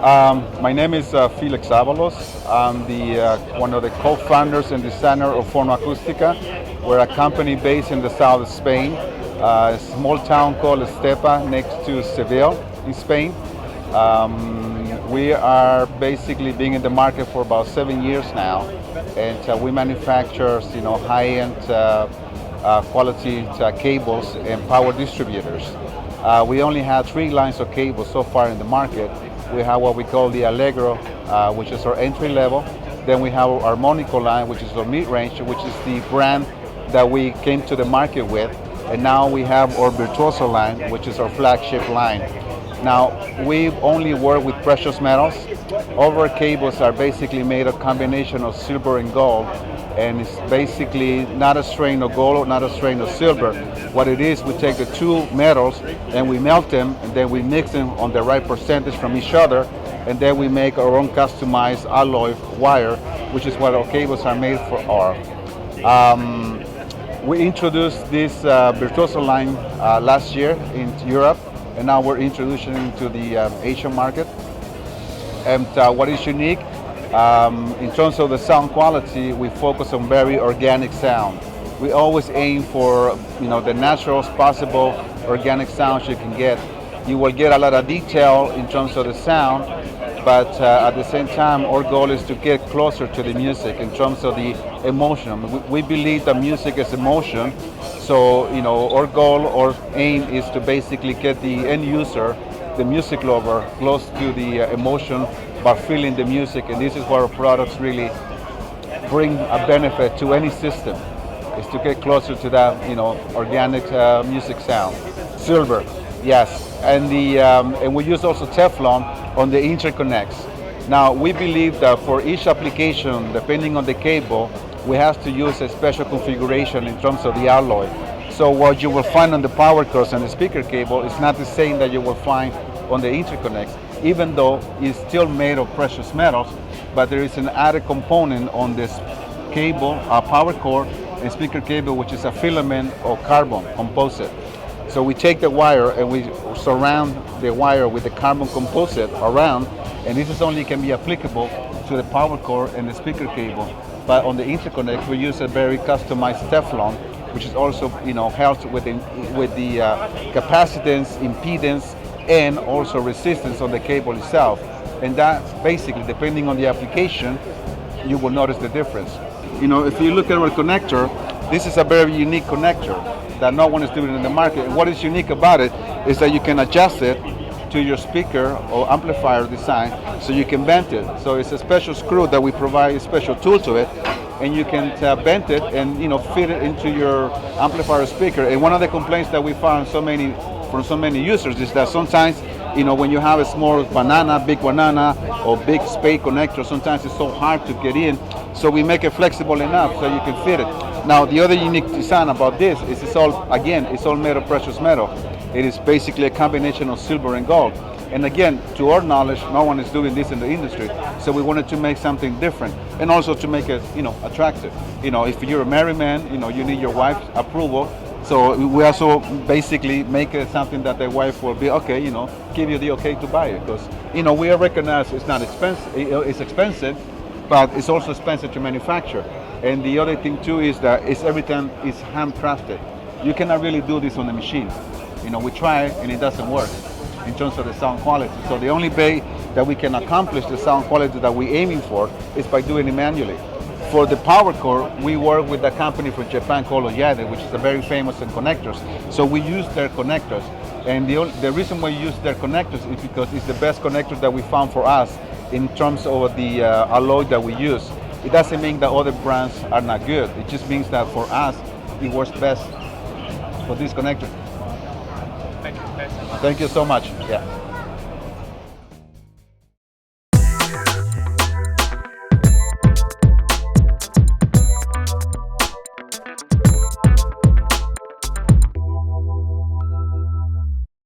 My name is Felix Avalos. I'm one of the co-founders and designer of Fono Acustica. We're a company based in the south of Spain, a small town called Estepa next to Seville in Spain. We are basically being in the market for about 7 years now, and we manufacture, high-end quality cables and power distributors. We only have 3 lines of cables so far in the market. We have what we call the Allegro, which is our entry level. Then we have our Monico line, which is our mid-range, which is the brand that we came to the market with. And now we have our Virtuoso line, which is our flagship line. Now, we only work with precious metals. All our cables are basically made a combination of silver and gold, and it's basically not a strain of gold, not a strain of silver. What it is, we take the 2 metals and we melt them, and then we mix them on the right percentage from each other, and then we make our own customized alloy wire, which is what our cables are made for. We introduced this Virtuoso line last year in Europe, and now we're introducing it to the Asian market. And what is unique, in terms of the sound quality, we focus on very organic sound. We always aim for the naturalest possible organic sounds you can get. You will get a lot of detail in terms of the sound, but at the same time, our goal is to get closer to the music in terms of the emotion. We believe that music is emotion, so our goal or aim is to basically get the end user, the music lover, close to the emotion by feeling the music, and this is where our products really bring a benefit to any system, is to get closer to that organic music sound. Silver, yes, and we use also Teflon on the interconnects. Now, we believe that for each application, depending on the cable, we have to use a special configuration in terms of the alloy. So what you will find on the power cords and the speaker cable is not the same that you will find on the interconnects, even though it's still made of precious metals, but there is an added component on this cable, power cord and speaker cable, which is a filament of carbon composite. So we take the wire and we surround the wire with the carbon composite around, and this is only can be applicable to the power cord and the speaker cable. But on the interconnect, we use a very customized Teflon, which is also helps with the capacitance, impedance, and also resistance on the cable itself. And that basically, depending on the application, you will notice the difference. If you look at our connector, this is a very unique connector that no one is doing in the market. And what is unique about it is that you can adjust it to your speaker or amplifier design, so you can bend it. So it's a special screw that we provide a special tool to it, and you can bend it and fit it into your amplifier speaker. And one of the complaints that we found from so many users is that sometimes when you have a small banana, big banana, or big spade connector, sometimes it's so hard to get in. So we make it flexible enough so you can fit it. Now, the other unique design about this is it's all made of precious metal. It is basically a combination of silver and gold. And again, to our knowledge, no one is doing this in the industry. So we wanted to make something different, and also to make it, attractive. If you're a married man, you need your wife's approval. So we also basically make it something that the wife will be okay, give you the okay to buy it, because we recognize it's not expensive. It's expensive, but it's also expensive to manufacture. And the other thing too is that everything is handcrafted. You cannot really do this on the machine. We try and it doesn't work in terms of the sound quality. So the only way that we can accomplish the sound quality that we're aiming for is by doing it manually. For the power cord, we work with a company from Japan called Oyade, which is a very famous in connectors. So we use their connectors. And the reason why we use their connectors is because it's the best connector that we found for us in terms of the alloy that we use. It doesn't mean that other brands are not good. It just means that for us, it works best for this connector. Thank you. Thank you so much. Yeah.